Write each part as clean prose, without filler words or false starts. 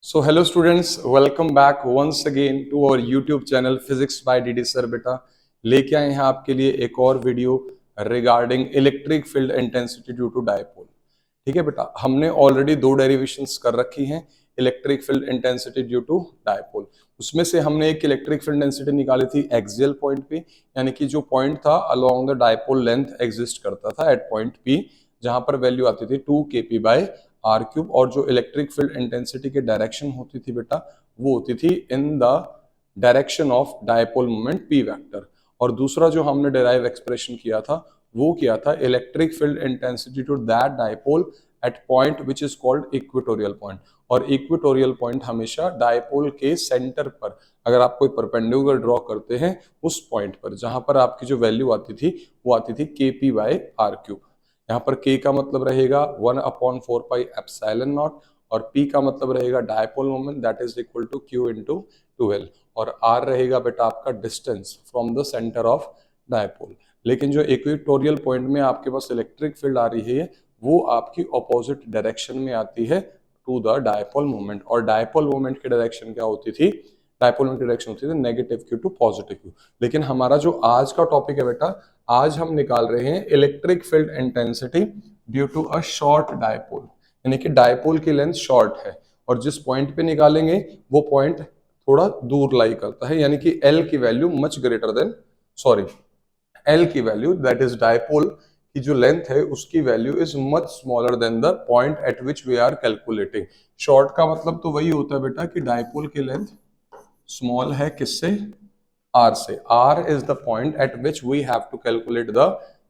So hello students, welcome back once again to our YouTube channel Physics by DD Sir। बेटा लेके आए हैं आपके लिए एक और video regarding electric field intensity due to dipole. ठीक है बेटा, हमने ऑलरेडी दो डेरिवेशंस कर रखी हैं electric field intensity due to dipole. उसमें से हमने एक इलेक्ट्रिक फील्ड डेंसिटी निकाली थी एक्सियल पॉइंट पे, यानी कि जो पॉइंट था along the dipole length exist करता था एट पॉइंट पी, जहां पर वैल्यू आती थी 2 kp बाय आर क्यूब। और जो इलेक्ट्रिक फील्ड इंटेंसिटी की डायरेक्शन होती थी बेटा, वो होती थी in the direction of dipole moment P vector. और दूसरा जो हमने डेराइव एक्सप्रेशन किया था वो किया था electric field intensity to that dipole at point which is called equatorial point. और इक्वेटोरियल पॉइंट हमेशा डायपोल के सेंटर पर, अगर आप कोई परपेंडिकुलर ड्रॉ करते हैं उस पॉइंट पर, जहां पर आपकी जो वैल्यू आती थी वो आती थी kp बाय आर क्यूब। यहाँ पर k का मतलब रहेगा 1/4 पाई एप्सिलॉन नॉट, और p का मतलब रहेगा dipole moment that is equal to q into 2l, और r रहेगा बेटा आपका distance from the centre of dipole. लेकिन जो इक्वेटोरियल पॉइंट में आपके पास इलेक्ट्रिक फील्ड आ रही है वो आपकी ऑपोजिट डायरेक्शन में आती है टू द डायपोल मोमेंट। और डायपोल मोमेंट की डायरेक्शन क्या होती थी? डायपोल मोमेंट की डायरेक्शन होती थी negative q to positive q। लेकिन हमारा जो आज का टॉपिक है बेटा, आज हम निकाल रहे हैं electric field intensity due to a short dipole, यानी कि डायपोल की लेंथ शॉर्ट है और जिस पॉइंट पे निकालेंगे वो पॉइंट थोड़ा दूर लाई करता है, यानी कि L की value much greater than L की वैल्यू दैट इज डायपोल की जो लेंथ है उसकी value is much smaller than the point at which we are calculating. Short का मतलब तो वही होता है बेटा कि डायपोल की लेंथ स्मॉल है किससे? R से। R is the point at which we have to calculate the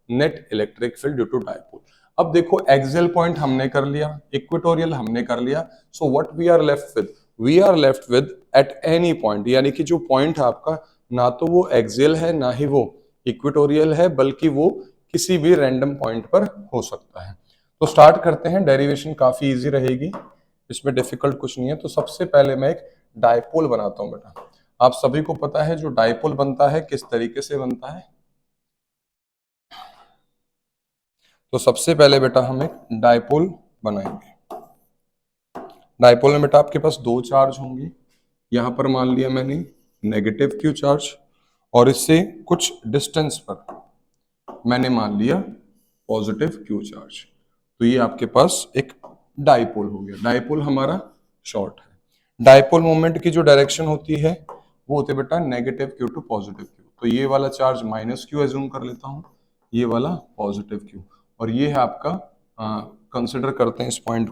net electric field due to dipole। अब देखो एक्सियल पॉइंट हमने कर लिया, इक्वेटोरियल हमने कर लिया, so what we are left with? We are left with at any point, यानी कि जो पॉइंट है आपका ना तो वो एक्सियल है ना ही वो इक्वेटोरियल है, बल्कि वो किसी भी रैंडम पॉइंट पर हो सकता है। तो स्टार्ट करते हैं, डेरिवेशन काफी इजी रहेगी, इसमें डिफिकल्ट कुछ नहीं है। तो सबसे पहले मैं एक डायपोल बनाता हूं बेटा। आप सभी को पता है जो डायपोल बनता है किस तरीके से बनता है। तो सबसे पहले बेटा हम एक डायपोल बनाएंगे। डायपोल में बेटा आपके पास दो चार्ज होंगे। यहां पर मान लिया मैंने नेगेटिव क्यू चार्ज, और इससे कुछ डिस्टेंस पर मैंने मान लिया पॉजिटिव क्यू चार्ज। तो ये आपके पास एक डायपोल हो गया। डायपोल हमारा शॉर्ट है। डायपोल मोमेंट की जो डायरेक्शन होती है वो होती है बेटा negative Q to positive Q. तो ये वाला चार्ज माइनस क्यू एज्यूम कर लेता हूं, ये वाला पॉजिटिव क्यू, और ये है आपका कंसिडर करते हैं इस पॉइंट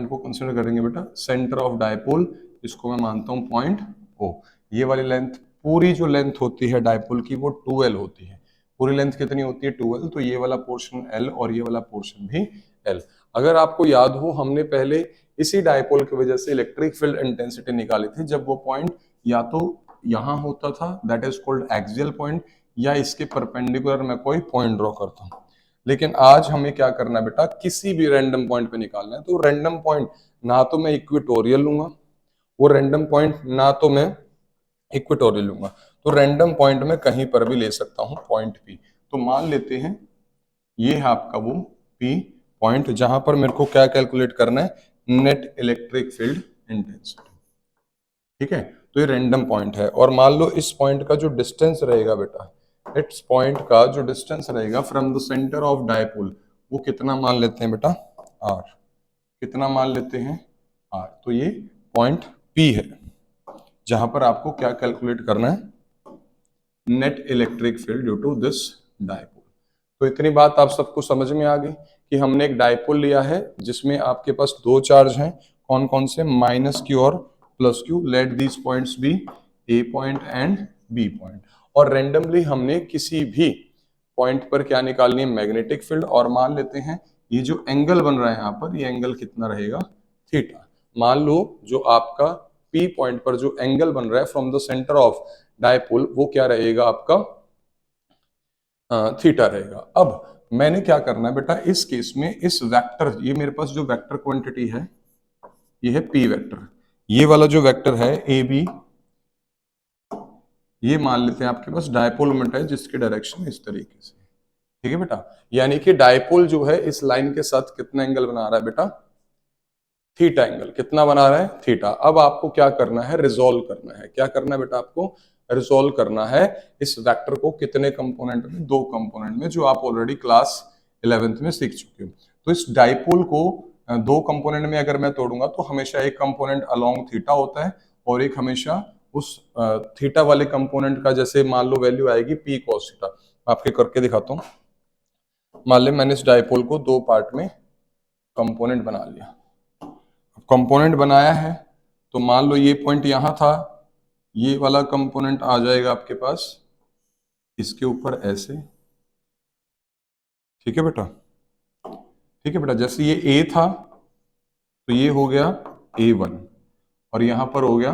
को कंसिडर करेंगे बेटा सेंटर ऑफ डायपोल। इसको मैं मानता हूं पॉइंट ओ। ये वाली लेंथ, पूरी जो लेंथ होती है डायपोल की वो 2l होती है। पूरी लेंथ कितनी होती है? 2l। तो ये वाला पोर्शन l और ये वाला पोर्शन भी l। अगर आपको याद हो, हमने पहले इसी डायपोल की वजह से इलेक्ट्रिक फील्ड इंटेंसिटी निकाली थी, जब वो पॉइंट या तो यहां होता था that is called axial point, या इसके परपेंडिकुलर मैं कोई पॉइंट ड्रॉ करता हूं। लेकिन आज हमें क्या करना है बेटा, किसी भी रैंडम पॉइंट पे निकालना है। तो रैंडम पॉइंट ना तो मैं इक्वेटोरियल लूंगा, वो रैंडम पॉइंट ना तो मैं इक्वेटोरियल लूंगा, तो रैंडम पॉइंट में कहीं पर भी ले सकता हूं पॉइंट पी। तो मान लेते हैं ये है आपका वो पी पॉइंट, जहां पर मेरे को क्या कैलकुलेट करना है? Net electric field intensity. ठीक है, तो ये रैंडम पॉइंट है। और मान लो इस पॉइंट का जो डिस्टेंस रहेगा बेटा, इस पॉइंट का जो डिस्टेंस रहेगा from the centre of dipole, वो कितना मान लेते हैं बेटा? आर। कितना मान लेते हैं? आर। तो ये पॉइंट पी है जहां पर आपको क्या कैलकुलेट करना है? Net electric field due to this dipole. तो इतनी बात आप सबको समझ में आ गई कि हमने एक डायपोल लिया है जिसमें आपके पास दो चार्ज हैं। कौन कौन से? माइनस क्यू और plus Q. Let these points be A point and B point. और रेंडमली हमने किसी भी पॉइंट पर क्या निकालनी है? Magnetic field. और मान लेते हैं ये जो एंगल बन रहा है यहाँ पर, ये एंगल कितना रहेगा? थीटा। मान लो जो आपका पी पॉइंट पर जो एंगल बन रहा है from the centre of dipole, वो क्या रहेगा आपका? थीटा रहेगा। अब मैंने क्या करना है बेटा, इस केस में इस वेक्टर, ये मेरे पास जो वेक्टर क्वांटिटी है ये है पी वेक्टर। ये वाला जो वेक्टर है ए बी, ये मान लेते हैं आपके पास डायपोल मोमेंट है जिसकी डायरेक्शन इस तरीके से। ठीक है बेटा, यानी कि डायपोल जो है इस लाइन के साथ कितना एंगल बना रहा है बेटा? थीटा एंगल कितना बना रहा है, थीटा। अब आपको क्या करना है, रिजोल्व करना है। क्या करना है बेटा, आपको रिजोल्व करना है इस वेक्टर को कितने कंपोनेंट में, दो कंपोनेंट में, जो आप ऑलरेडी क्लास 11th में सीख चुके हो। तो इस डाइपोल को दो कंपोनेंट में अगर मैं तोड़ूंगा तो हमेशा एक कंपोनेंट अलोंग थीटा होता है और एक हमेशा उस थीटा वाले कंपोनेंट का, जैसे मान लो वैल्यू आएगी पी कॉस थीटा। आपके करके दिखाता हूँ। मान ले मैंने इस डाइपोल को दो पार्ट में कंपोनेंट बना लिया। कंपोनेंट बनाया है तो मान लो ये पॉइंट यहां था, ये वाला कंपोनेंट आ जाएगा आपके पास इसके ऊपर ऐसे। ठीक है बेटा, ठीक है बेटा। जैसे ये ए था तो ये हो गया A1 और यहां पर हो गया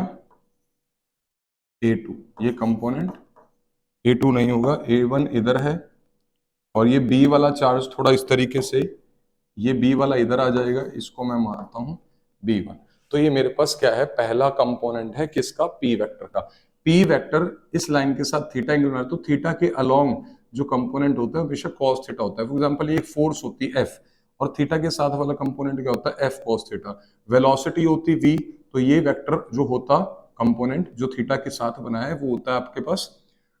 A2। ये कंपोनेंट A2 नहीं होगा, A1 इधर है और ये बी वाला चार्ज थोड़ा इस तरीके से, ये बी वाला इधर आ जाएगा, इसको मैं मानता हूं B1। तो ये मेरे पास क्या है, पहला कंपोनेंट है किसका, पी वेक्टर का। पी वेक्टर इस लाइन के साथ थीटा एंगल बना, तो थीटा के अलोंग जो कंपोनेंट होता है हमेशा कॉस थीटा होता है। फॉर एग्जांपल ये एक फोर्स होती है एफ और थीटा के साथ वाला कंपोनेंट क्या होता है, एफ कॉस थीटा। वेलोसिटी होती वी, तो ये वेक्टर जो होता कंपोनेंट जो थीटा के साथ बना है वो होता है आपके पास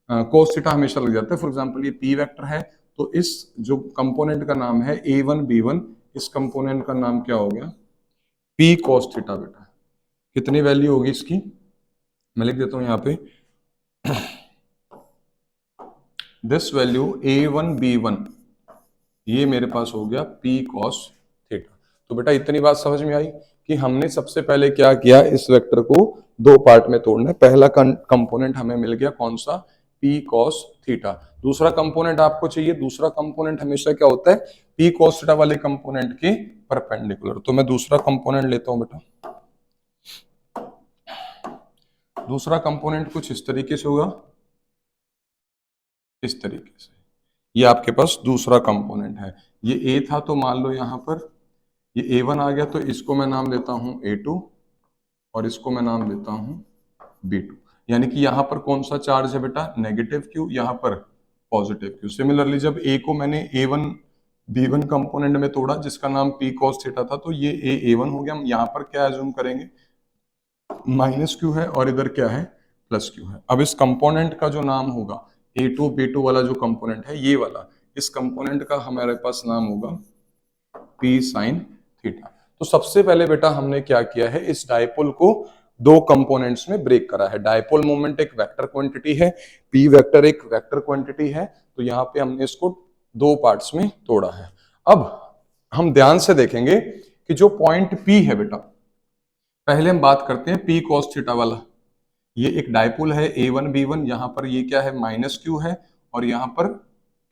कॉस थीटा, हमेशा लग जाता है। फॉर एग्जांपल ये पी वेक्टर है तो इस जो कंपोनेंट का नाम है A1 B1, इस कंपोनेंट का नाम क्या हो गया, पी कॉस थीटा। बेटा कितनी वैल्यू होगी इसकी, मैं लिख देता हूं यहां पे, दिस वैल्यू A1 B1, ये मेरे पास हो गया पी कॉस थीटा। तो बेटा इतनी बात समझ में आई कि हमने सबसे पहले क्या किया, इस वेक्टर को दो पार्ट में तोड़ना है। पहला कंपोनेंट हमें मिल गया कौन सा, पी कॉस थीटा। दूसरा कंपोनेंट आपको चाहिए, दूसरा कंपोनेंट हमेशा क्या होता है, पी कॉस थीटा वाले कंपोनेंट के परपेंडिकुलर। तो मैं दूसरा कंपोनेंट लेता हूं बेटा। दूसरा कंपोनेंट कुछ इस तरीके से होगा, इस तरीके से। ये आपके पास दूसरा कंपोनेंट है। ये ए था तो मान लो यहां पर ये A1 आ गया, तो इसको मैं नाम देता हूं A2 और इसको मैं नाम देता हूं B2। यानी कि यहां पर कौन सा चार्ज है बेटा, नेगेटिव क्यू, यहां पर पॉजिटिव क्यू। सिमिलरली जब A को मैंने A1 B1 कंपोनेंट में तोड़ा जिसका नाम P cos थीटा था, तो ये A1 हो गया। हम यहां पर क्या एज्यूम करेंगे, माइनस क्यू है और इधर क्या है, प्लस क्यू है। अब इस कंपोनेंट का जो नाम होगा A2 B2 वाला जो कंपोनेंट है ये वाला, इस कंपोनेंट का हमारे पास नाम होगा P sin थीटा। तो सबसे पहले बेटा हमने क्या किया है, इस डायपोल को दो कंपोनेंट्स में ब्रेक करा है। डायपोल मोमेंट एक वेक्टर क्वांटिटी है, P वेक्टर एक वेक्टर क्वांटिटी है। तो यहाँ पे हमने इसको दो पार्ट्स में तोड़ा है। अब हम ध्यान से देखेंगे कि जो पॉइंट P है बेटा, पहले हम बात करते हैं P cos थीटा वाला। ये एक डायपोल है A1 B1, यहाँ पर ये क्या है, माइनस क्यू है और यहाँ पर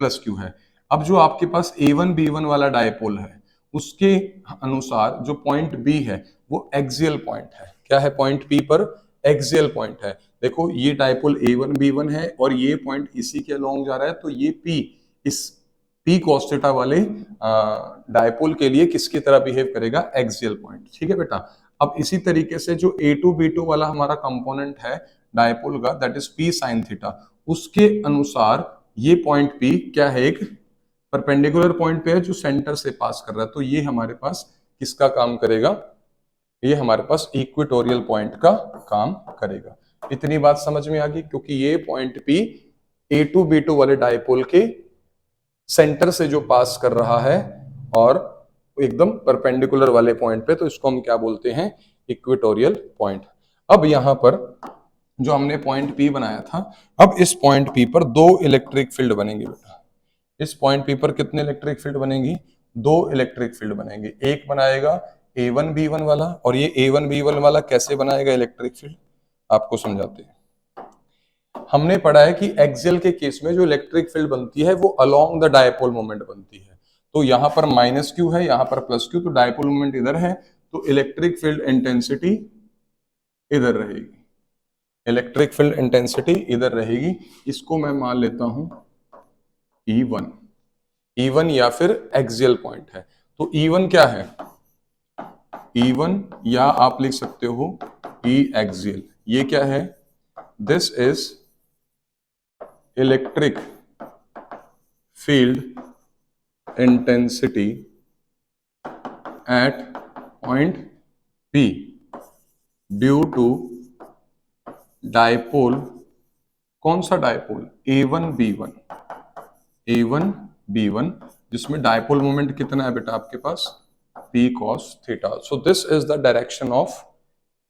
प्लस क्यू है। अब जो आपके पास A1 B1 वाला डायपोल है उसके अनुसार जो पॉइंट B है वो एक्सियल पॉइंट है। क्या है पॉइंट P पर, एक्सियल पॉइंट है। देखो ये डायपोल A1 B1 है और ये पॉइंट इसी के अलोंग जा रहा है, तो ये P इस P cos थीटा वाले डायपोल के लिए किसकी तरह बिहेव करेगा, एक्सियल पॉइंट। ठीक है बेटा। अब इसी तरीके से जो A2 B2 वाला हमारा कंपोनेंट है डायपोल का, that is P sin theta, उसके अनुसार ये पॉइंट P क्या है, एक परपेंडिकुलर पॉइंट पे है जो सेंटर से पास कर रहा है। तो ये हमारे पास किसका काम करेगा, ये हमारे पास इक्वेटोरियल पॉइंट का काम करेगा। इतनी बात समझ में आ गई, क्योंकि ये पॉइंट P A2 B2 वाले डायपोल के सेंटर से जो पास कर रहा है और एकदम परपेंडिकुलर वाले पॉइंट पे, तो इसको हम क्या बोलते हैं, इक्वेटोरियल पॉइंट। अब यहां पर जो हमने पॉइंट P बनाया था, अब इस पॉइंट P पर दो इलेक्ट्रिक फील्ड बनेंगे बेटा। इस पॉइंट P पर कितने इलेक्ट्रिक फील्ड बनेंगी, दो इलेक्ट्रिक फील्ड बनेंगे। एक बनाएगा A1 B1 वाला, और ये A1 B1 वाला कैसे बनाएगा इलेक्ट्रिक फील्ड, आपको समझाते हैं। हमने पढ़ा है कि एक्सियल के केस में जो इलेक्ट्रिक फील्ड बनती है वो अलोंग द डायपोल मोमेंट बनती है। तो यहां पर माइनस क्यू है, यहां पर प्लस क्यू, तो डायपोल मोमेंट इधर है, तो इलेक्ट्रिक फील्ड इंटेंसिटी इधर रहेगी। इलेक्ट्रिक फील्ड इंटेंसिटी इधर रहेगी। इसको मैं मान लेता हूं E1। E1 या फिर एक्सियल पॉइंट है। तो E1 क्या है, E1 या आप लिख सकते हो E एक्सियल। ये क्या है, this is electric field intensity at point P due to dipole, कौन सा डायपोल, A1B1, A1B1, जिसमें डायपोल मोमेंट कितना है बेटा आपके पास, P cos theta. So this is the direction of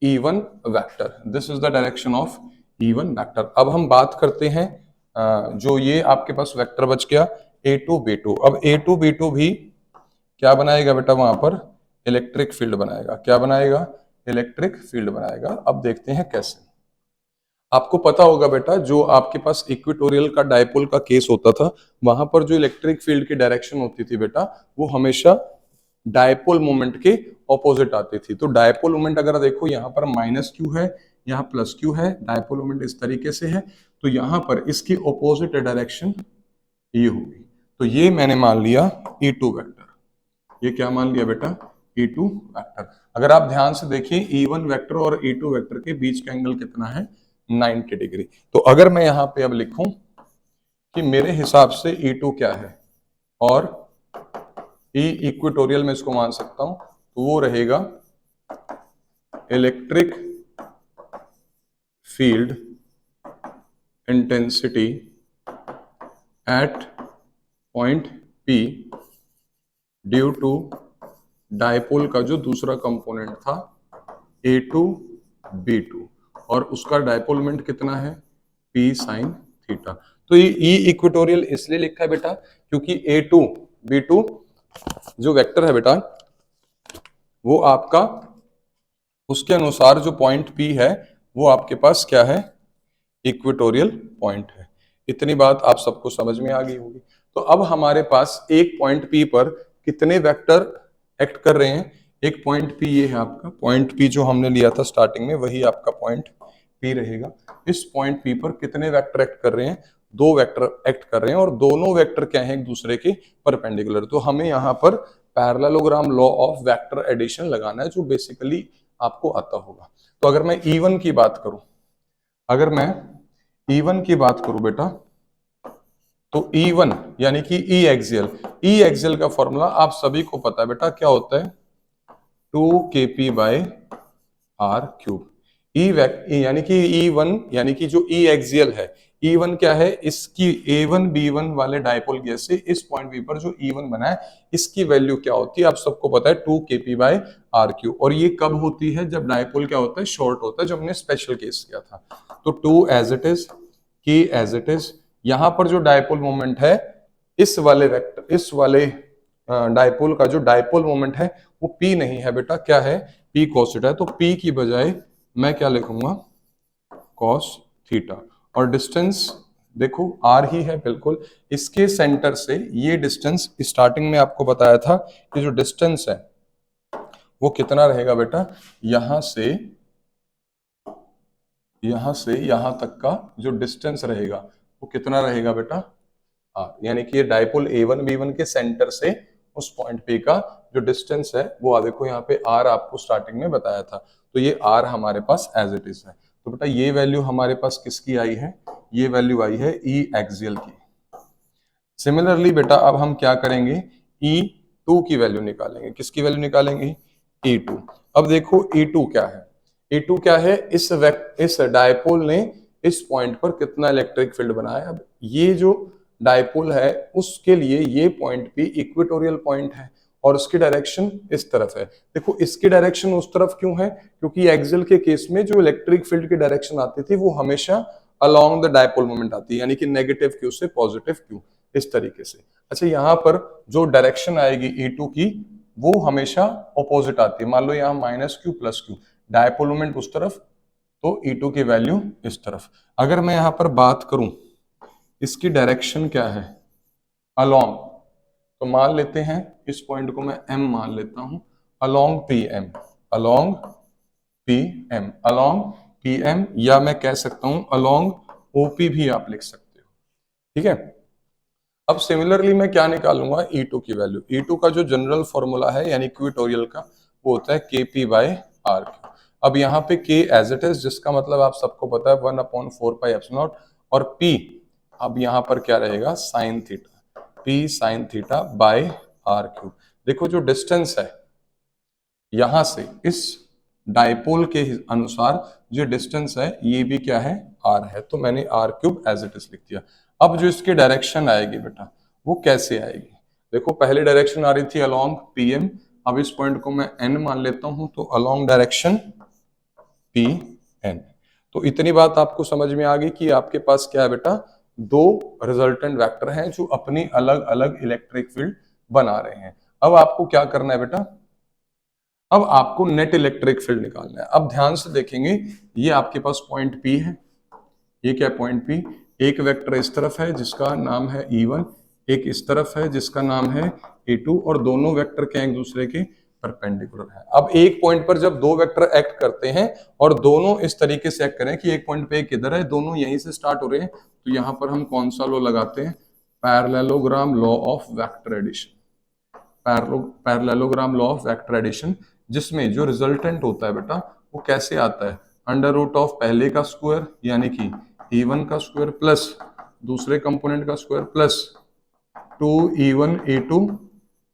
E1 vector, this is the direction of E1 vector. अब हम बात करते हैं जो ये आपके पास वेक्टर बच गया A2B2. अब A2B2 भी क्या बनाएगा बेटा, वहां पर इलेक्ट्रिक फील्ड बनाएगा. क्या बनाएगा, इलेक्ट्रिक फील्ड बनाएगा. अब देखते हैं कैसे. आपको पता होगा बेटा, जो आपके पास इक्वेटोरियल का डायपोल का केस होता था, वहां पर जो इलेक्ट्रिक फील्ड की डायरेक्शन होती थी बेटा, वो हमेशा डायपोल मोमेंट के ऑपोजिट आती थी. तो डायपोल मोमेंट अगर देखो, यहाँ पर माइनस क्यू है, यहाँ प्लस क्यू है, डायपोल मोमेंट इस तरीके से है, तो यहाँ पर इसकी ऑपोजिट डायरेक्शन ये होगी. तो ये मैंने मान लिया E2 वेक्टर. ये क्या मान लिया बेटा, E2 वेक्टर. अगर आप ध्यान से देखिए, E1 वेक्टर और E2 वेक्टर के बीच का एंगल कितना है, 90 डिग्री. तो अगर मैं यहां पे अब लिखूं कि मेरे हिसाब से E2 क्या है और E इक्वेटोरियल में इसको मान सकता हूं, तो वो रहेगा electric field intensity at point P due to dipole का जो दूसरा कंपोनेंट था A2B2, और उसका डायपोल मोमेंट कितना है, P sin थीटा. तो ये E इक्वेटोरियल इसलिए लिखा है बेटा, क्योंकि A2B2 जो वेक्टर है बेटा, वो आपका उसके अनुसार जो पॉइंट P है, वो आपके पास क्या है, इक्वेटोरियल पॉइंट है. इतनी बात आप सबको समझ में आ गई होगी. तो अब हमारे पास एक पॉइंट P पर कितने वेक्टर एक्ट कर रहे हैं. एक पॉइंट P ये है आपका, पॉइंट P जो हमने लिया था स्टार्टिंग में, वही आपका पॉइंट P रहेगा. इस पॉइंट P पर कितने वेक्टर एक्ट कर रहे हैं, दो वेक्टर एक्ट कर रहे हैं, और दोनों वेक्टर क्या हैं, एक दूसरे के परपेंडिकुलर. तो हमें यहाँ पर parallelogram law of vector addition लगाना है, जो बेसिकली आपको आता होगा. तो अगर मैं E1 की बात करूं, अगर मैं E1 की बात करूं बेटा, तो E1 यानी कि E एक्सियल का फॉर्मूला आप सभी को पता है बेटा, क्या होता है, 2kp/r³. यानी कि E1 यानी कि जो E एक्सियल है, E1 क्या है, इसकी A1B1 वाले डायपोल केस से इस पॉइंट P पर जो E1 बना है, इसकी वैल्यू क्या होती है, आप सबको पता है 2kp/r³. और ये कब होती है, जब डायपोल क्या होता है, शॉर्ट होता है, जो हमने स्पेशल केस किया था. तो 2 as it is, K as it is. यहां पर जो डायपोल मोमेंट है, इस वाले वेक्टर, इस वाले डायपोल का जो डायपोल मोमेंट है, वो P नहीं है बेटा, क्या है, P cos थीटा है. तो P की बजाय मैं क्या लिखूंगा, cos थीटा. और डिस्टेंस देखो R ही है बिल्कुल. इसके सेंटर से ये डिस्टेंस, स्टार्टिंग में आपको बताया था कि जो डिस्टेंस है वो कितना रहेगा बेटा, यहां से यहां तक का जो डिस्टेंस रहेगा, वो कितना रहेगा बेटा, R. यानी कि ये डायपोल A1B1 के सेंटर से उस पॉइंट P का जो डिस्टेंस है, वो देखो यहाँ पे R आपको स्टार्टिंग में बताया था. तो ये R हमारे पास एज इट इज है. तो बेटा ये वैल्यू हमारे पास किसकी आई है, ये वैल्यू आई है E एक्सियल की. सिमिलरली बेटा अब हम क्या करेंगे, E2 की वैल्यू निकालेंगे. किसकी वैल्यू निकालेंगे, E2. अब देखो E2 क्या है, E2 क्या है, इस डायपोल ने इस पॉइंट पर कितना इलेक्ट्रिक फील्ड बनाया. अब ये जो डायपोल है, उसके लिए ये पॉइंट भी इक्वेटोरियल पॉइंट है, और उसकी डायरेक्शन इस तरफ है. देखो इसकी डायरेक्शन उस तरफ क्यों है, क्योंकि एक्सियल के केस में जो इलेक्ट्रिक फील्ड की डायरेक्शन आती थी, वो हमेशा अलोंग द डायपोल मोमेंट आती है, यानी कि नेगेटिव क्यू से पॉजिटिव क्यू, इस तरीके से. अच्छा, यहाँ पर जो डायरेक्शन आएगी E2 की, वो हमेशा ऑपोजिट आती है. मान लो यहाँ minus Q plus Q, dipole moment उस तरफ, तो E2 की वैल्यू इस तरफ. अगर मैं यहाँ पर बात करूं, इसकी डायरेक्शन क्या है, अलोंग, तो मान लेते हैं इस पॉइंट को मैं M मान लेता हूं, along PM, along PM, along PM, या मैं कह सकता हूं अलोंग OP भी आप लिख सकते हो. ठीक है. अब सिमिलरली मैं क्या निकालूंगा, E2 की वैल्यू. E2 का जो जनरल फॉर्मूला है, यानी इक्वेटोरियल का, वो होता है kp/r³. अब यहाँ पे K एज इट इज, जिसका मतलब आप सबको पता है 1/4πε0, और P अब यहाँ पर क्या रहेगा, साइन थीटा, P साइन थीटा/r³. देखो जो डिस्टेंस है यहां से इस डाइपोल के अनुसार जो डिस्टेंस है ये भी क्या है, r है, तो मैंने r cube as it is लिख दिया। अब जो इसकी डायरेक्शन आएगी बेटा वो कैसे आएगी, देखो पहले डायरेक्शन आ रही थी अलोंग pm, अब इस पॉइंट को मैं n मान लेता हूं, तो अलोंग डायरेक्शन pn। तो इतनी बात आपको समझ में आ गई कि आपके पास क्या है बेटा, दो रिजल्टेंट वेक्टर हैं जो अपनी अलग अलग इलेक्ट्रिक फील्ड बना रहे हैं। अब आपको क्या करना है बेटा, अब आपको नेट इलेक्ट्रिक फील्ड निकालना है। अब ध्यान से देखेंगे, ये आपके पास पॉइंट P है, ये क्या पॉइंट P, एक वेक्टर इस तरफ है जिसका नाम है E1, एक इस तरफ है जिसका नाम है E2, और दोनों वेक्टर क्या एक दूसरे के परपेंडिकुलर है। अब एक पॉइंट पर जब दो वेक्टर एक्ट करते हैं और दोनों इस तरीके से एक्ट करें कि एक पॉइंट पे एक इधर है, दोनों यहीं से स्टार्ट हो रहे हैं, तो यहां पर हम कौन सा लॉ लगाते हैं, parallelogram law of vector addition, parallelogram law of vector addition, जिसमें जो रिजल्टेंट होता है बेटा वो कैसे आता है, अंडर रूट ऑफ पहले का स्क्वायर यानी कि E1 का स्क्वायर प्लस दूसरे कंपोनेंट का square plus 2E1 E2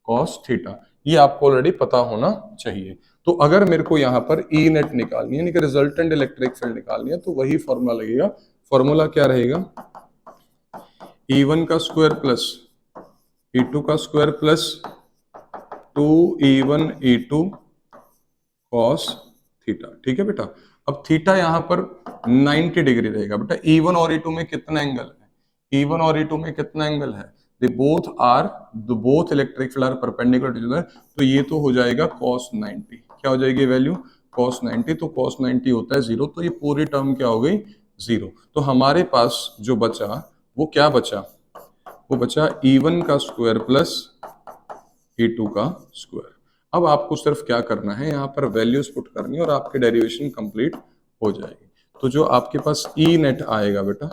cos theta. ये आपको ऑलरेडी पता होना चाहिए। तो अगर मेरे को यहाँ पर ई नेट निकालनी है यानी कि रिजल्टेंट इलेक्ट्रिक फील्ड निकालनी है, तो वही फॉर्मूला लगेगा। फॉर्मूला क्या रहेगा, E1 का स्क्वायर प्लस E2 का square plus 2E1 E2 cos theta. ठीक है बेटा, अब थीटा यहाँ पर 90 डिग्री रहेगा बेटा। E1 और E2 में कितना एंगल है, E1 और E2 में कितना एंगल है, they both are, the both electric field are perpendicular to each other, तो ये तो हो जाएगा cos 90। क्या हो जाएगी वैल्यू, cos 90, तो cos 90 होता है 0, तो ये पूरी टर्म क्या हो गई 0। तो हमारे पास जो बचा वो क्या बचा, वो बचा E1 का स्क्वायर प्लस E2 का स्क्वायर। अब आपको सिर्फ क्या करना है, यहाँ पर वैल्यूज पुट करनी है और आपकी डेरिवेशन कंप्लीट हो जाएगी। तो जो आपके पास ई नेट आएगा बेटा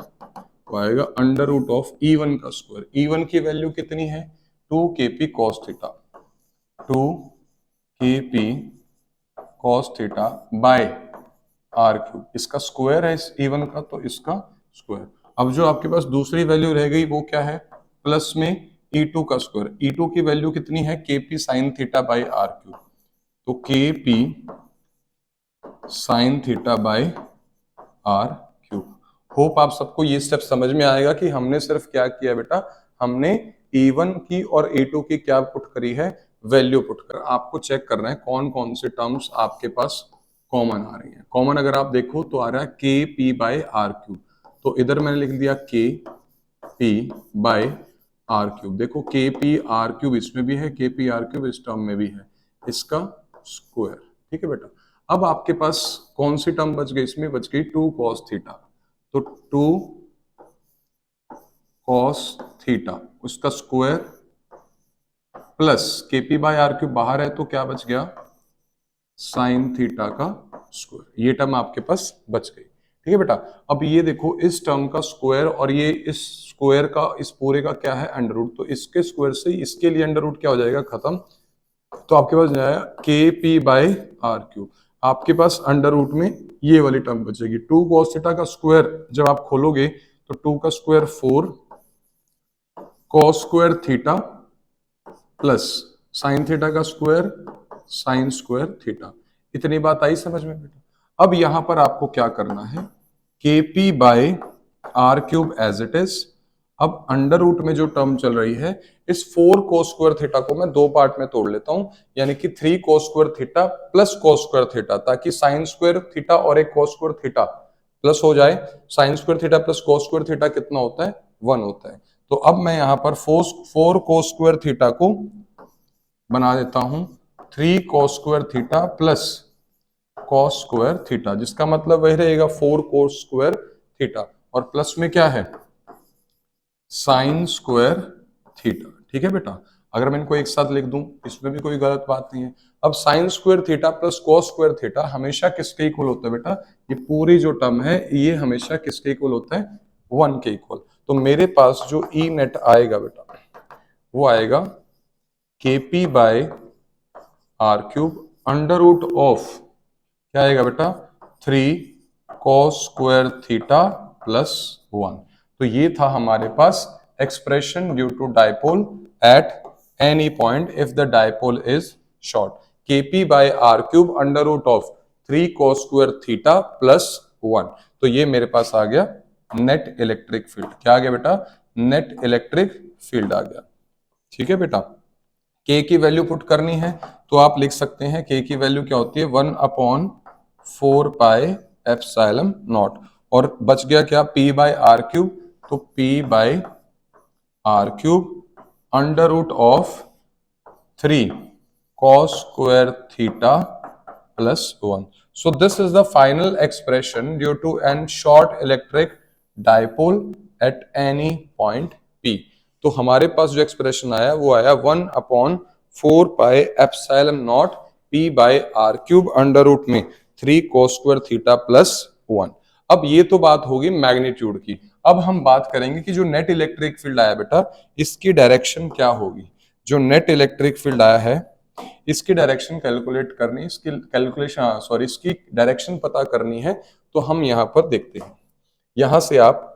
वो आएगा अंडर रूट ऑफ E1 का स्क्वायर। E1 की वैल्यू कितनी है, 2kp cos theta, 2kp cos theta bye r cube, इसका स्क्वायर है इस E1 का, तो इसका स्क्वायर। अब जो आपके पास दूसरी वैल्यू रह गई वो क्या है, प्लस में E2 का स्क्वायर। E2 की वैल्यू कितनी है, kp sin theta by r cube, तो kp sin theta by r cube. Hope आप सबको ये स्टेप समझ में आएगा कि हमने सिर्फ क्या किया बेटा, हमने E1 की और E2 की क्या पुट करी है, वैल्यू पुट कर। आपको चेक करना है कौन कौन से टर्म्स आपके पास कॉमन आ रही है। कॉमन अगर आप देखो तो आ रहा है kp बाई r क्यूब, तो इधर मैंने लिख दिया kp बाई r क्यूब। देखो के पी आर क्यूब इसमें भी है, के पी आर क्यूब इस टर्म में भी है, इसका स्क्वायर। ठीक है बेटा, अब आपके पास कौन सी टर्म बच गई, इसमें बच गई 2 cos थीटा, तो 2 cos थीटा उसका स्क्वायर प्लस के पी बाई आर क्यूब बाहर है तो क्या बच गया, साइन थीटा का स्क्वायर। ये टर्म आपके पास बच गई। ठीक है बेटा, अब ये देखो इस टर्म का स्क्वायर और ये इस स्क्वायर का इस पूरे का क्या है अंडर रूट, तो इसके स्क्वायर से इसके लिए अंडर रूट क्या हो जाएगा खत्म, तो आपके पास जाएगा के पी बाई आर क्यूब। आपके पास अंडर रूट में ये वाली टर्म बचेगी 2 cos थीटा का स्क्वायर, जब आप खोलोगे तो 2 का square 4 cos square theta plus sine theta का स्क्वायर साइन स्क्वायर थीटा। इतनी बात आई समझ में बेटा। अब यहां पर आपको क्या करना है, K P by r cube as it is. अब अंडर रूट में जो टर्म चल रही है, इस 4 cos स्क्वायर थीटा को मैं दो पार्ट में तोड़ लेता हूं, यानी कि 3 cos square theta plus cos square theta, ताकि साइन स्क्वायर थीटा और एक cos स्क्वायर थीटा प्लस हो जाए। Sign square theta plus cos square theta कितना होता है, 1 होता है। तो अब मैं यहां पर 4 cos स्क्वायर थीटा को बना देता हूं 3 cos square theta plus cos square theta, जिसका मतलब वही रहेगा 4 cos स्क्वायर थीटा, और प्लस में क्या है साइन स्क्वायर थीटा। ठीक है बेटा, अगर मैं इनको एक साथ लिख दूं इसमें भी कोई गलत बात नहीं है। अब sign square theta plus cos square theta हमेशा किसके इक्वल होता है बेटा, ये पूरी जो टर्म है ये हमेशा किसके इक्वल होता है, 1 के इक्वल। तो मेरे पास जो ई नेट आएगा बेटा वो आएगा K P by are cube under root of क्या आएगा बेटा 3 cos स्क्वायर थीटा प्लस 1। तो ये था हमारे पास expression due to dipole at any point if the dipole is short, kp by are cube under root of 3 cos square theta plus 1। तो ये मेरे पास आ गया नेट इलेक्ट्रिक फील्ड। क्या आ गया बेटा? नेट इलेक्ट्रिक फील्ड आ गया। ठीक है बेटा, के की वैल्यू पुट करनी है तो आप लिख सकते हैं के की वैल्यू क्या होती है 1/4 पाई एप्सिलॉन नॉट, और बच गया क्या पी बाय आर क्यूब, तो P by are cube under root of 3 cos square theta plus 1. So this is the final expression due to an short electric dipole at any point P. तो हमारे पास जो expression आया वो आया 1/4 pi epsilon naught P by are cube under root में 3 cos square theta plus 1। अब ये तो बात होगी मैग्नीट्यूड की। अब हम बात करेंगे कि जो नेट इलेक्ट्रिक फील्ड आया बेटा इसकी डायरेक्शन क्या होगी। जो नेट इलेक्ट्रिक फील्ड आया है इसकी डायरेक्शन कैलकुलेट करनी, इसकी कैलकुलेशन सॉरी इसकी डायरेक्शन पता करनी है। तो हम यहां पर देखते हैं, यहां से आप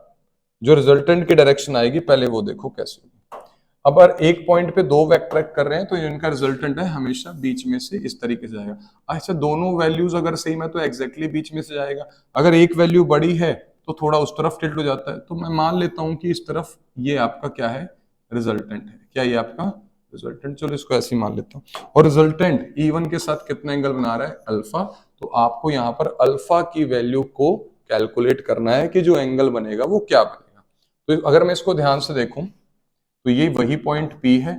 जो रिजल्टेंट की डायरेक्शन आएगी पहले वो देखो कैसे होगी। अब अगर एक पॉइंट पे दो वेक्टर कर रहे हैं तो इनका रिजल्टेंट है हमेशा बीच में से इस तरीके से जाएगा। अच्छा, दोनों वैल्यूज अगर सेम है तो एग्जैक्टली बीच में से जाएगा। अगर एक वैल्यू बड़ी है तो थोड़ा उस तरफ टिल्ट हो जाता है। तो मैं मान लेता हूं कि इस तरफ ये आपका क्या है, रिजल्टेंट है। क्या ये आपका रिजल्टेंट? चलो इसको ऐसे ही मान लेता हूं। और रिजल्टेंट E1 के साथ कितना एंगल बना रहा है? अल्फा। तो आपको यहाँ पर अल्फा की वैल्यू को कैलकुलेट करना है कि जो एंगल बनेगा वो क्या बनेगा। तो अगर मैं इसको ध्यान से देखूं तो ये वही पॉइंट P है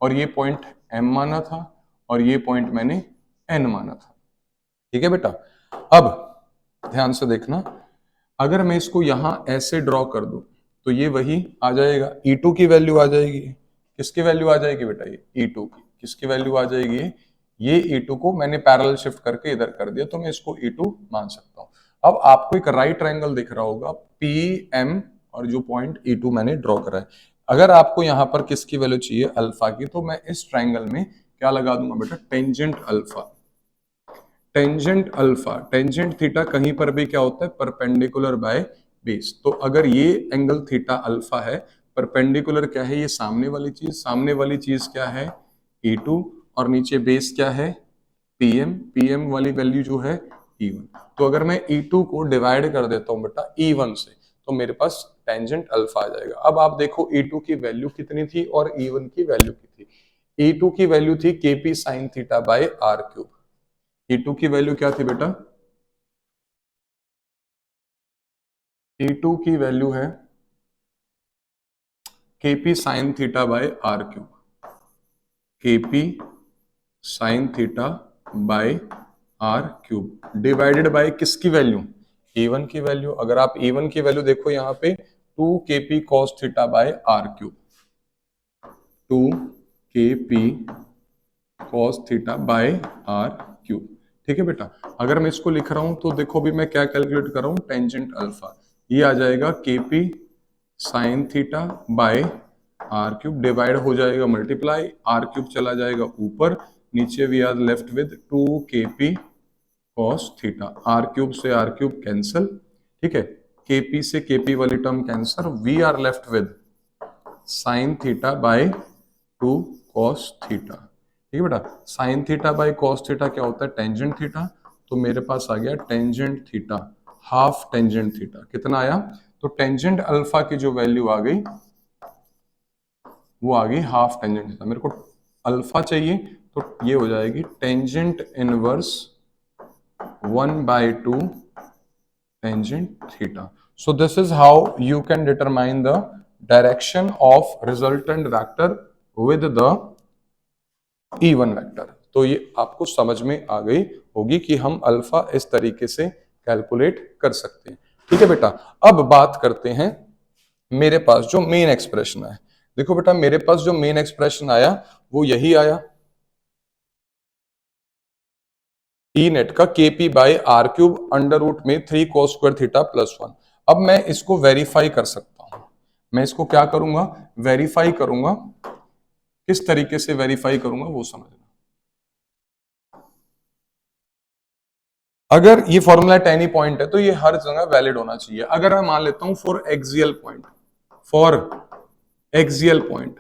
और ये पॉइंट M माना था और ये पॉइंट मैंने N माना था। ठीक है बेटा, अब ध्यान से देखना, अगर मैं इसको यहां ऐसे ड्रॉ कर दूं तो ये वही आ जाएगा, E2 की वैल्यू आ जाएगी। किसकी वैल्यू आ जाएगी बेटा? ये E2 की। किसकी वैल्यू आ जाएगी? ये E2 को मैंने पैरेलल शिफ्ट करके इधर कर दिया तो मैं इसको E2 मान सकता हूं। अब आपको एक राइट ट्रायंगल दिख रहा होगा PM और जो पॉइंट E2 मैंने ड्रॉ करा है। अगर आपको यहाँ पर किसकी वैल्यू चाहिए? अल्फा की। तो मैं इस ट्रायंगल में क्या लगा दूंगा बेटा? Tangent alpha. Tangent alpha, tangent theta कहीं पर भी क्या होता है? Perpendicular by base. तो अगर ये एंगल थीटा अल्फा है, परपेंडिकुलर क्या है? ये सामने वाली चीज। सामने वाली चीज क्या है? E2, और नीचे बेस क्या है? PM। PM वाली वैल्यू जो है E1। तो अगर मैं E2 को डिवाइड कर देता हूं बेटा E1 से तो मेरे पास टेंजेंट अल्फा आ जाएगा। अब आप देखो E2 की वैल्यू कितनी थी और E1 की वैल्यू कितनी थी। E2 की वैल्यू थी KP sine theta by are cube. E2 की वैल्यू क्या थी बेटा? E2 की वैल्यू है KP sine theta by are cube. KP sine theta by are cube divided by किसकी वैल्यू? E1 की वैल्यू। अगर आप E1 की वैल्यू देखो यहाँ पे 2 KP cos theta by are cube. 2 KP cos theta by are cube. ठीक है बेटा, अगर मैं इसको लिख रहा हूं तो देखो भी मैं क्या कैलकुलेट कर रहा हूं? Tangent alpha. ये आ जाएगा KP sine theta by are cube, divide हो जाएगा मल्टीप्लाई, आर क्यूब चला जाएगा ऊपर, नीचे we are left with 2 KP cos theta. R cube से आर क्यूब कैंसल। ठीक है, KP से KP वाली term cancel, we are left with sine theta by 2 cos theta. ठीक है बेटा, sine theta by cos theta क्या होता है? Tangent theta. तो मेरे पास आ गया tangent theta, half tangent theta. कितना आया? तो टेंजेंट अल्फा की जो वैल्यू आ गई वो आ गई हाफ टेंजेंट थीटा। मेरे को अल्फा चाहिए तो ये हो जाएगी tangent inverse 1/2 tangent theta. So this is how you can determine the direction of resultant vector with the E1 vector. तो ये आपको समझ में आ गई होगी कि हम अल्फा इस तरीके से कैलकुलेट कर सकते हैं। ठीक है बेटा, अब बात करते हैं मेरे पास जो मेन एक्सप्रेशन है। देखो बेटा, मेरे पास जो मेन एक्सप्रेशन आया वो यही आया, ई नेट का KP by are cube under root में 3 cos स्क्वायर थीटा प्लस 1। अब मैं इसको वेरीफाई कर सकता हूं। मैं इसको क्या करूंगा? वेरीफाई करूंगा। किस तरीके से वेरीफाई करूंगा वो समझना। अगर ये फॉर्मूला टेनी पॉइंट है तो ये हर जगह वैलिड होना चाहिए। अगर मैं मान लेता हूं for axial point, for axial point,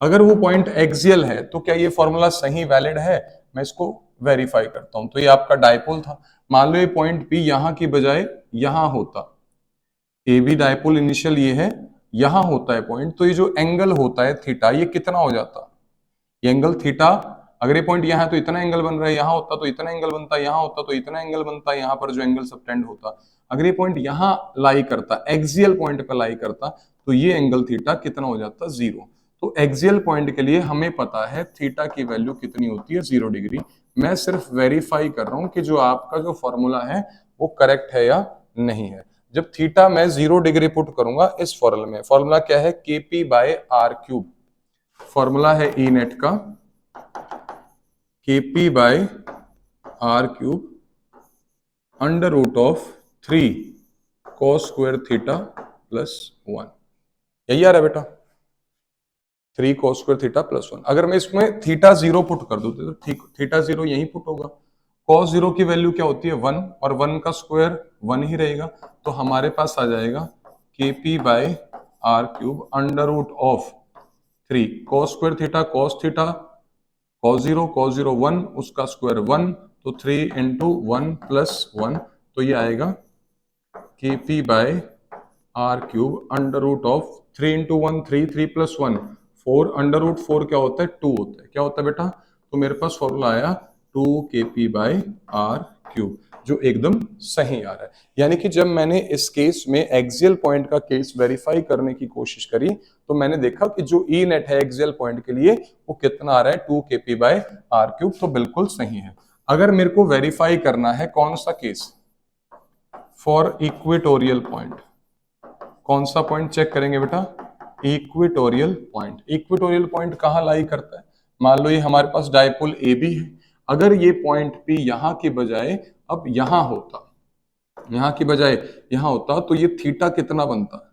अगर वो पॉइंट एक्सियल है तो क्या ये फॉर्मूला सही वैलिड है? मैं इसको वेरीफाई करता हूं। तो ये आपका डायपोल था, मान लो ये पॉइंट पी यहां की बजाय यहां होता, ए बी डायपोल इनिशियल ये है, यहां होता है पॉइंट, तो ये जो एंगल होता है थीटा ये कितना हो जाता, ये एंगल थीटा, अगर ये पॉइंट यहाँ है तो इतना एंगल बन रहा है, यहाँ होता तो इतना एंगल बनता, यहाँ होता तो इतना एंगल बनता, यहाँ पर जो एंगल सबटेंड होता, अगर ये पॉइंट यहाँ लाई करता, एक्सियल पॉइंट पर लाई करता, तो ये एंगल थीटा कितना हो जाता, 0। तो एक्सियल पॉइंट के लिए हमें पता है थीटा की वैल्यू कितनी होती है, 0 डिग्री। मैं सिर्फ वेरीफाई कर रहा हूं कि जो आपका जो फॉर्मूला है वो करेक्ट है या नहीं है। जब थीटा मैं 0 डिग्री पुट करूंगा इस फॉर्मूला में, फॉर्मूला क्या है, KP by are cube, formula है ई नेट का KP by are cube under root of 3 cos square theta plus 1, यही आ रहा है बेटा, 3 cos स्क्वायर थीटा प्लस 1। अगर मैं इसमें थीटा 0 पुट कर दूं तो थीटा 0 यही पुट होगा, cos 0 की वैल्यू क्या होती है 1, और 1 का स्क्वायर 1 ही रहेगा, तो हमारे पास आ जाएगा KP by are cube under root of 3 cos square theta cos theta cos 0 1, उसका स्क्वायर 1, तो 3 इंटू 1 प्लस 1, तो ये आएगा KP by are cube under root of 3 into 1 3, 3 plus 1 4, under root 4 क्या होता है 2 होता है, क्या होता है बेटा, तो मेरे पास फॉर्मूला आया 2 केपी बाय आर क्यूब, जो एकदम सही आ रहा है। यानी कि जब मैंने इस केस में एक्सियल पॉइंट का केस वेरीफाई करने की कोशिश करी तो मैंने देखा कि जो ई नेट है एक्सियल पॉइंट के लिए वो कितना आ रहा है 2 केपी बाय आर क्यूब, तो बिल्कुल सही है। अगर मेरे को वेरीफाई करना है कौन सा केस, फॉर इक्वेटोरियल पॉइंट, कौन सा पॉइंट चेक करेंगे बेटा, इक्वेटोरियल पॉइंट। इक्वेटोरियल पॉइंट कहाँ लाई करता है, मान लो ये हमारे पास डायपोल ए बी है, अगर ये पॉइंट पी यहां की बजाय अब यहां होता, यहां की बजाय यहां होता, तो ये थीटा कितना बनता,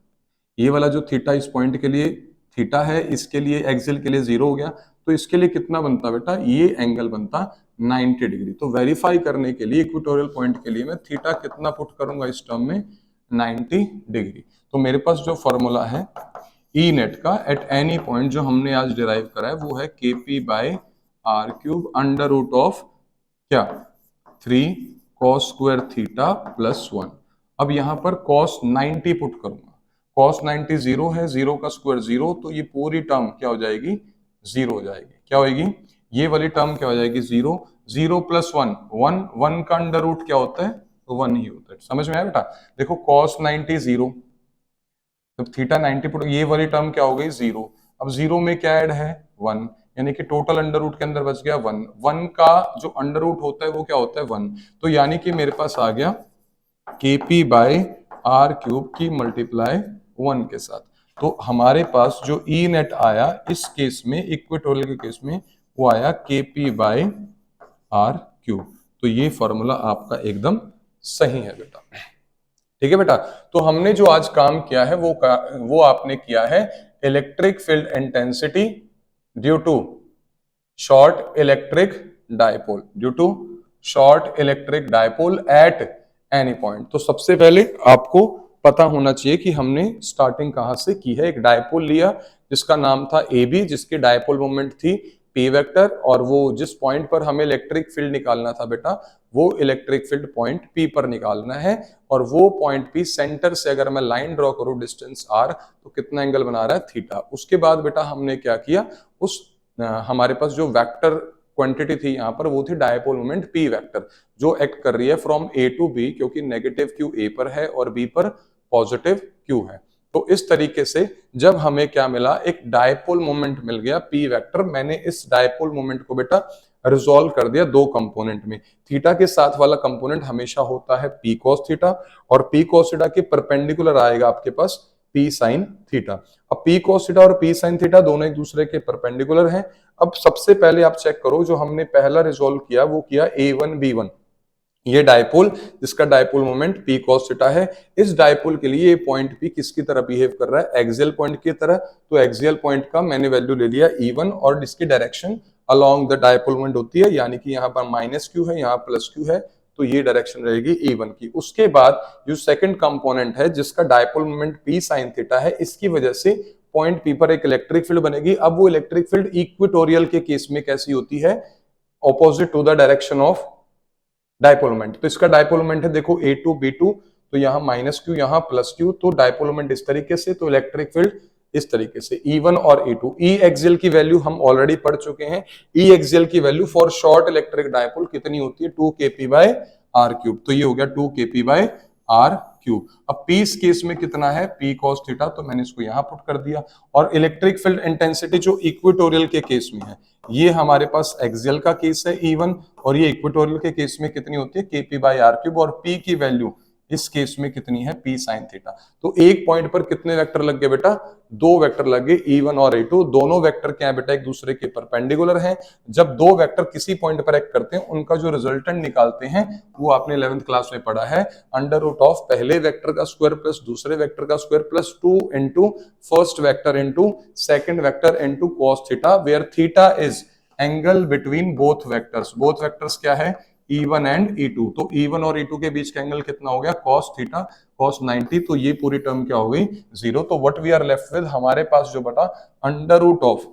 ये वाला जो थीटा इस पॉइंट के लिए थीटा है, इसके लिए एक्सियल के लिए 0 हो गया, तो इसके लिए कितना बनता बेटा, ये एंगल बनता 90 डिग्री। तो वेरीफाई करने के लिए इक्वेटोरियल पॉइंट के लिए मैं थीटा कितना पुट करूंगा इस टर्म में, 90 डिग्री। तो मेरे पास जो फॉर्मूला है ई नेट का एट एनी पॉइंट जो हमने आज डिराइव करा है वो है KP by are cube under root of क्या 3 cos स्क्वायर थीटा प्लस 1। अब यहां पर cos 90 पुट करूंगा, cos 90 0 है, 0 का स्क्वायर 0, तो ये पूरी टर्म क्या हो जाएगी, 0 हो जाएगी, क्या होगी, ये वाली टर्म क्या हो जाएगी 0, 0 प्लस 1 1, 1 का अंडर रूट क्या होता है, तो 1 ही होता है। समझ में आया बेटा, देखो cos 90 0, जब थीटा 90 पुट, ये वाली टर्म क्या हो गई 0, अब 0 में क्या ऐड है 1, यानी कि टोटल अंडर रूट के अंदर बच गया 1, 1 का जो अंडर रूट होता है वो क्या होता है 1, तो यानी कि मेरे पास आ गया केपी बाय आर क्यूब की मल्टीप्लाई 1 के साथ। तो हमारे पास जो ई नेट आया इस केस में, इक्वेटोरियल के केस में, वो आया केपी बाय आर क्यूब। तो ये फॉर्मूला आपका एकदम सही है बेटा, ठीक है बेटा। तो हमने जो आज काम किया है वो आपने किया है electric field intensity due to short electric dipole, due to short electric dipole at any point. तो सबसे पहले आपको पता होना चाहिए कि हमने स्टार्टिंग कहां से की है। एक डायपोल लिया जिसका नाम था ए बी, जिसकी डायपोल मोमेंट थी पी वेक्टर, और वो जिस पॉइंट पर हमें इलेक्ट्रिक फील्ड निकालना था बेटा वो इलेक्ट्रिक फील्ड पॉइंट पी पर निकालना है, और वो पॉइंट पी सेंटर से अगर मैं लाइन ड्रॉ करूं डिस्टेंस आर तो कितना एंगल बना रहा है थीटा। उसके बाद बेटा हमने क्या किया, उस हमारे पास जो वेक्टर क्वांटिटी थी यहाँ पर वो थी डायपोल मोमेंट पी वेक्टर, जो एक्ट कर रही है फ्रॉम ए टू बी, क्योंकि नेगेटिव क्यू ए पर है और बी पर पॉजिटिव क्यू है। तो इस तरीके से जब हमें क्या मिला, एक डायपोल मोमेंट मिल गया पी वेक्टर, मैंने इस डायपोल मोमेंट को बेटा रिजॉल्व कर दिया दो कंपोनेंट में। थीटा के साथ वाला कंपोनेंट हमेशा होता है पी कॉस थीटा, और पी कॉस थीटा के परपेंडिकुलर आएगा आपके पास पी साइन थीटा। अब पी कॉस थीटा और पी साइन थीटा दोनों एक दूसरे के परपेंडिकुलर हैं। अब सबसे पहले आप चेक करो, जो हमने पहला रिजॉल्व किया वो किया A1 B1, ये डायपोल जिसका dipole moment P cos theta है, इस डायपोल के लिए ये पॉइंट पी किसकी तरह बिहेव कर रहा है, एक्सियल पॉइंट की तरह। तो एक्सियल पॉइंट का मैंने वैल्यू ले लिया E1, और इसकी direction along the dipole moment होती है, यानी कि यहाँ पर माइनस क्यू है, यहाँ प्लस क्यू है, तो ये डायरेक्शन रहेगी E1 की। उसके बाद जो सेकंड कंपोनेंट है जिसका dipole moment P sine theta है, इसकी वजह से पॉइंट पी पर एक इलेक्ट्रिक फील्ड बनेगी। अब वो इलेक्ट्रिक फील्ड इक्वेटोरियल के केस में कैसी होती है, opposite to the direction of dipole moment. तो इसका डायपोल मोमेंट है देखो A2 B2, तो यहाँ माइनस क्यू यहाँ प्लस क्यू, तो डायपोल मोमेंट इस तरीके से, तो इलेक्ट्रिक फील्ड इस तरीके से E1 और E2। E एक्सियल की वैल्यू हम ऑलरेडी पढ़ चुके हैं। E एक्सियल की value for short electric dipole कितनी होती है 2 kp बाय r क्यूब, तो ये हो गया 2 kp बाय r क्यूब। अब P इस केस में कितना है P cos थीटा, तो मैंने इसको यहां पुट कर दिया। और इलेक्ट्रिक फील्ड इंटेंसिटी जो इक्वेटोरियल के केस में है, ये हमारे पास एक्सियल का केस है E1, और ये इक्वेटोरियल के केस में कितनी होती है kp बाय r क्यूब, और P की वैल्यू इस केस में कितनी है P sin थीटा। तो एक पॉइंट पर कितने वेक्टर लग गए बेटा, 2 वेक्टर लग गए E1 और E2। दोनों वेक्टर क्या है बेटा, एक दूसरे के परपेंडिकुलर हैं। जब दो वेक्टर किसी पॉइंट पर एक्ट करते हैं, उनका जो रिजल्टेंट निकालते हैं वो आपने 11th क्लास में पढ़ा है, अंडर रूट ऑफ पहले वेक्टर का स्क्वायर प्लस दूसरे वेक्टर का square plus 2 into first vector into second vector into cos theta, where theta is angle between both vectors. Both vectors क्या है E1 एंड E2, तो E1 और E2 के बीच का एंगल कितना हो गया cos थीटा cos 90, तो ये पूरी टर्म क्या हो गई 0। तो what we are left with, हमारे पास जो बटा अंडर रूट ऑफ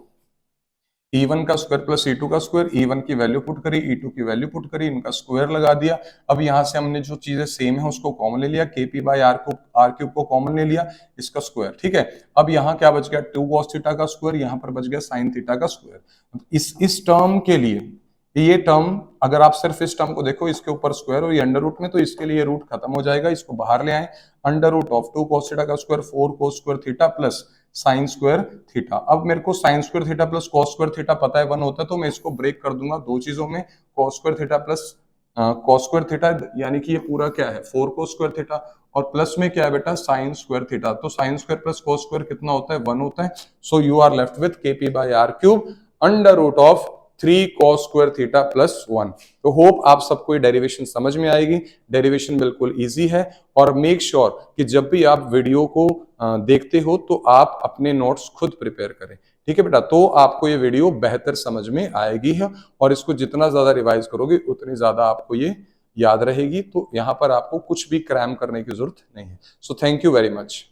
E1 का स्क्वायर प्लस E2 का स्क्वायर, E1 की वैल्यू पुट करी, E2 की वैल्यू पुट करी, इनका स्क्वायर लगा दिया। अब यहां से हमने जो चीजें सेम है उसको कॉमन ले लिया, kp बाय r को r क्यूब को कॉमन ले लिया, इसका स्क्वायर, ठीक है। अब यहाँ क्या बच गया 2 cos थीटा का स्क्वायर, यहाँ पर बच गया sin थीटा का स्क्वायर। इस टर्म के लिए ये टर्म, अगर आप सिर्फ इस टर्म को देखो, इसके ऊपर स्क्वायर और ये अंडर रूट में, तो इसके लिए रूट खत्म हो जाएगा, इसको बाहर ले आए। Under root of 2 cos theta का square 4 cos square theta plus sine square theta. अब मेरे को sine square theta plus cos square theta पता है 1 होता है, तो मैं इसको ब्रेक कर दूंगा दो चीजों में, cos square theta plus cos square theta, यानी कि ये पूरा क्या है 4 cos स्क्वायर थीटा, और प्लस में क्या है बेटा साइन स्क्वायर थीटा, तो sine square plus cos square कितना होता है 1 होता है। So you are left with kp by r cube under root of 3 cos square theta plus 1। तो होप आप सबको ये डेरिवेशन समझ में आएगी। डेरिवेशन बिल्कुल इजी है, और मेक श्योर कि जब भी आप वीडियो को देखते हो तो आप अपने नोट्स खुद प्रिपेयर करें, ठीक है बेटा। तो आपको ये वीडियो बेहतर समझ में आएगी है, और इसको जितना ज्यादा रिवाइज करोगे उतनी ज्यादा आपको ये याद रहेगी। तो यहाँ पर आपको कुछ भी क्रैम करने की जरूरत नहीं है। So thank you very much.